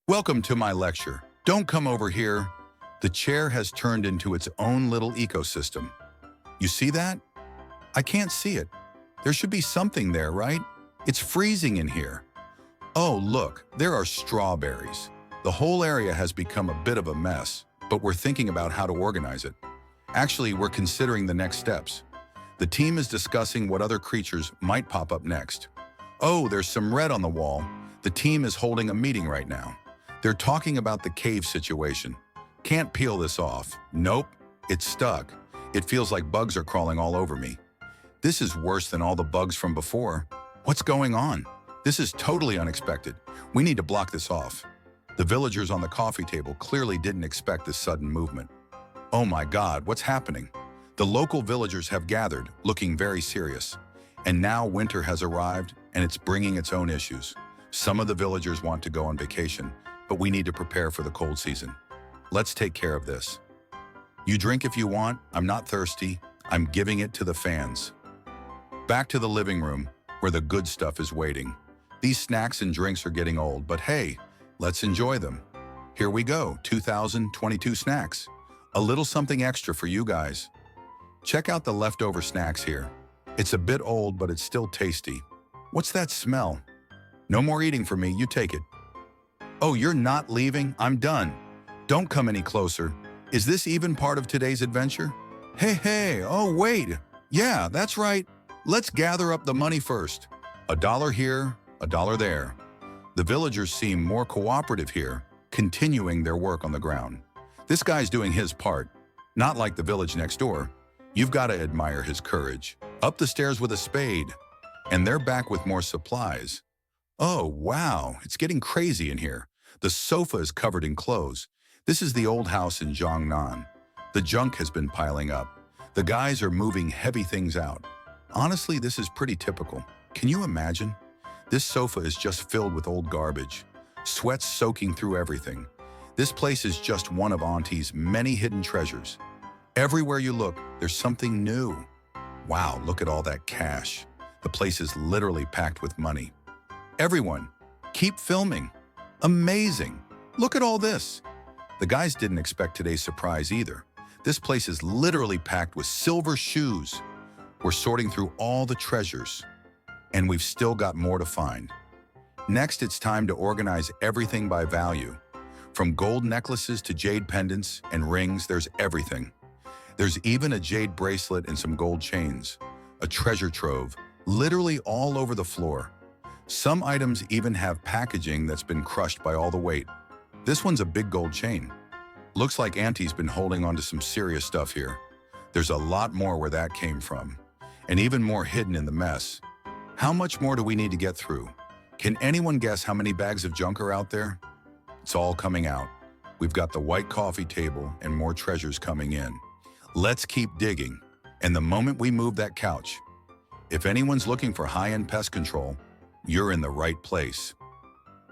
Welcome to my lecture. Don't come over here. The chair has turned into its own little ecosystem. You see that? I can't see it. There should be something there, right? It's freezing in here. Oh, look, there are strawberries. The whole area has become a bit of a mess, but we're thinking about how to organize it. Actually, we're considering the next steps. The team is discussing what other creatures might pop up next. Oh, there's some red on the wall. The team is holding a meeting right now. They're talking about the cave situation. Can't peel this off. Nope, it's stuck. It feels like bugs are crawling all over me. This is worse than all the bugs from before. What's going on? This is totally unexpected. We need to block this off. The villagers on the coffee table clearly didn't expect this sudden movement. Oh my God, what's happening? The local villagers have gathered, looking very serious. And now winter has arrived, and it's bringing its own issues. Some of the villagers want to go on vacation, but we need to prepare for the cold season. Let's take care of this. You drink if you want. I'm not thirsty. I'm giving it to the fans. Back to the living room, where the good stuff is waiting. These snacks and drinks are getting old, but hey, let's enjoy them. Here we go, 2022 snacks. A little something extra for you guys. Check out the leftover snacks here. It's a bit old, but it's still tasty. What's that smell? No more eating for me, you take it. Oh, you're not leaving? I'm done. Don't come any closer. Is this even part of today's adventure? Hey, oh wait. Yeah, that's right. Let's gather up the money first. $1 here, $1 there. The villagers seem more cooperative here, continuing their work on the ground. This guy's doing his part, not like the village next door. You've got to admire his courage. Up the stairs with a spade. And they're back with more supplies. Oh, wow, it's getting crazy in here. The sofa is covered in clothes. This is the old house in Jiangnan. The junk has been piling up. The guys are moving heavy things out. Honestly, this is pretty typical. Can you imagine? This sofa is just filled with old garbage. Sweat's soaking through everything. This place is just one of Auntie's many hidden treasures. Everywhere you look, there's something new. Wow, look at all that cash. The place is literally packed with money. Everyone, keep filming. Amazing. Look at all this. The guys didn't expect today's surprise either. This place is literally packed with silver shoes. We're sorting through all the treasures, and we've still got more to find. Next, it's time to organize everything by value. From gold necklaces to jade pendants and rings, there's everything. There's even a jade bracelet and some gold chains. A treasure trove, literally all over the floor. Some items even have packaging that's been crushed by all the weight. This one's a big gold chain. Looks like Auntie's been holding on to some serious stuff here. There's a lot more where that came from, and even more hidden in the mess. How much more do we need to get through? Can anyone guess how many bags of junk are out there? It's all coming out. We've got the white coffee table and more treasures coming in. Let's keep digging. And the moment we move that couch, if anyone's looking for high-end pest control, you're in the right place.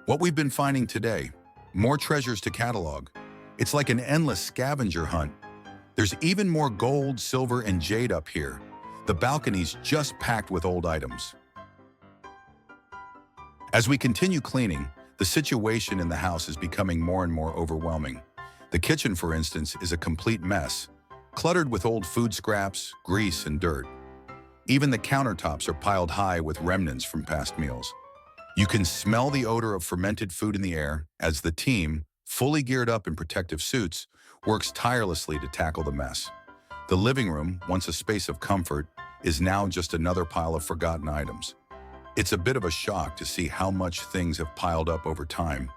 What we've been finding today, more treasures to catalog. It's like an endless scavenger hunt. There's even more gold, silver, and jade up here. The balcony's just packed with old items. As we continue cleaning, the situation in the house is becoming more and more overwhelming. The kitchen, for instance, is a complete mess, cluttered with old food scraps, grease, and dirt. Even the countertops are piled high with remnants from past meals. You can smell the odor of fermented food in the air as the team, fully geared up in protective suits, works tirelessly to tackle the mess. The living room, once a space of comfort, is now just another pile of forgotten items. It's a bit of a shock to see how much things have piled up over time.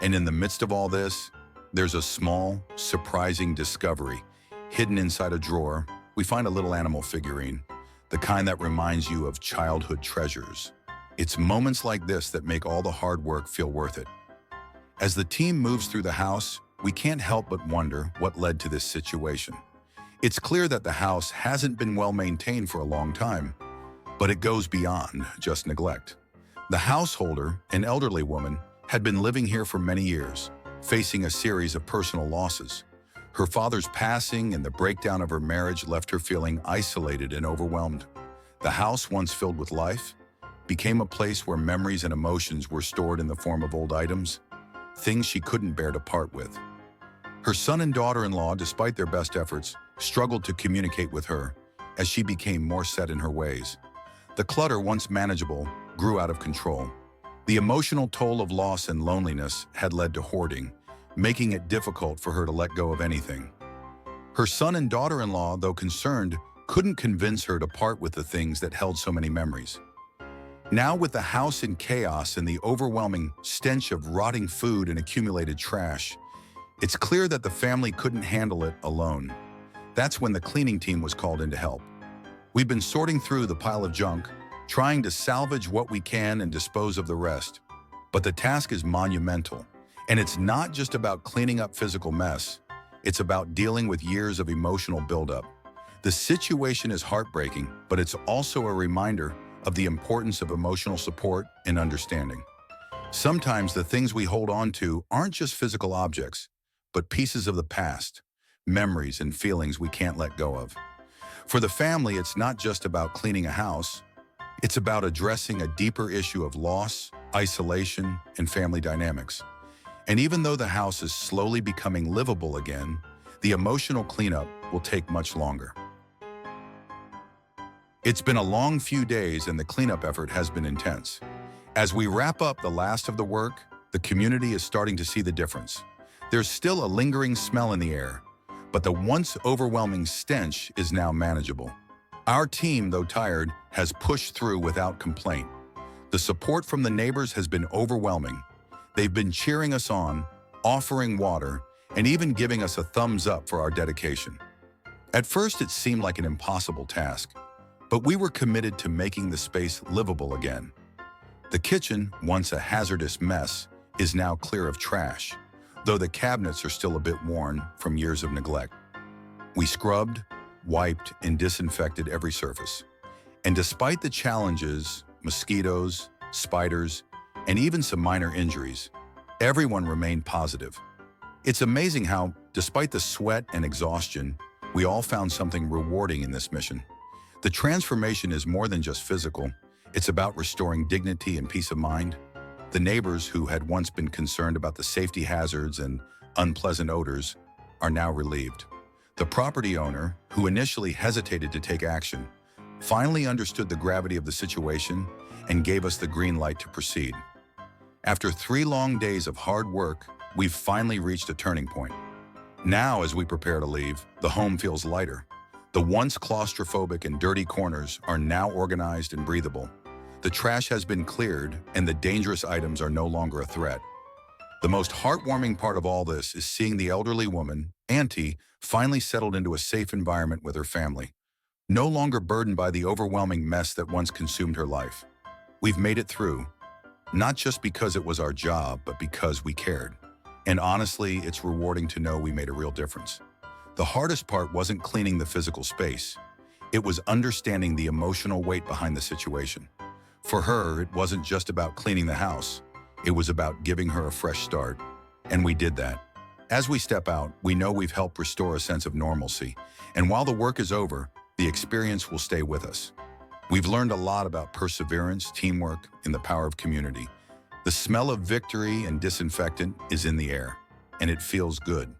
And in the midst of all this, there's a small, surprising discovery. Hidden inside a drawer, we find a little animal figurine, the kind that reminds you of childhood treasures. It's moments like this that make all the hard work feel worth it. As the team moves through the house, we can't help but wonder what led to this situation. It's clear that the house hasn't been well maintained for a long time, but it goes beyond just neglect. The householder, an elderly woman, had been living here for many years, facing a series of personal losses. Her father's passing and the breakdown of her marriage left her feeling isolated and overwhelmed. The house, once filled with life, became a place where memories and emotions were stored in the form of old items. things she couldn't bear to part with. Her son and daughter-in-law, despite their best efforts, struggled to communicate with her as she became more set in her ways. The clutter, once manageable, grew out of control. The emotional toll of loss and loneliness had led to hoarding, making it difficult for her to let go of anything. Her son and daughter-in-law, though concerned, couldn't convince her to part with the things that held so many memories. Now, with the house in chaos and the overwhelming stench of rotting food and accumulated trash, it's clear that the family couldn't handle it alone. That's when the cleaning team was called in to help. We've been sorting through the pile of junk, trying to salvage what we can and dispose of the rest. But the task is monumental, and it's not just about cleaning up physical mess. It's about dealing with years of emotional buildup. The situation is heartbreaking, but it's also a reminder of the importance of emotional support and understanding. Sometimes the things we hold on to aren't just physical objects, but pieces of the past, memories and feelings we can't let go of. For the family, it's not just about cleaning a house. It's about addressing a deeper issue of loss, isolation, and family dynamics. And even though the house is slowly becoming livable again, the emotional cleanup will take much longer. It's been a long few days and the cleanup effort has been intense. As we wrap up the last of the work, the community is starting to see the difference. There's still a lingering smell in the air, but the once overwhelming stench is now manageable. Our team, though tired, has pushed through without complaint. The support from the neighbors has been overwhelming. They've been cheering us on, offering water, and even giving us a thumbs up for our dedication. At first, it seemed like an impossible task, but we were committed to making the space livable again. The kitchen, once a hazardous mess, is now clear of trash, though the cabinets are still a bit worn from years of neglect. We scrubbed, wiped, and disinfected every surface. And despite the challenges, mosquitoes, spiders, and even some minor injuries, everyone remained positive. It's amazing how, despite the sweat and exhaustion, we all found something rewarding in this mission. The transformation is more than just physical. It's about restoring dignity and peace of mind. The neighbors who had once been concerned about the safety hazards and unpleasant odors are now relieved. The property owner, who initially hesitated to take action, finally understood the gravity of the situation and gave us the green light to proceed. After 3 long days of hard work, we've finally reached a turning point. Now, as we prepare to leave, the home feels lighter. The once claustrophobic and dirty corners are now organized and breathable. The trash has been cleared and the dangerous items are no longer a threat. The most heartwarming part of all this is seeing the elderly woman, Auntie, finally settled into a safe environment with her family, no longer burdened by the overwhelming mess that once consumed her life. We've made it through, not just because it was our job, but because we cared. And honestly, it's rewarding to know we made a real difference. The hardest part wasn't cleaning the physical space. It was understanding the emotional weight behind the situation. For her, it wasn't just about cleaning the house. It was about giving her a fresh start. And we did that. As we step out, we know we've helped restore a sense of normalcy. And while the work is over, the experience will stay with us. We've learned a lot about perseverance, teamwork, and the power of community. The smell of victory and disinfectant is in the air, and it feels good.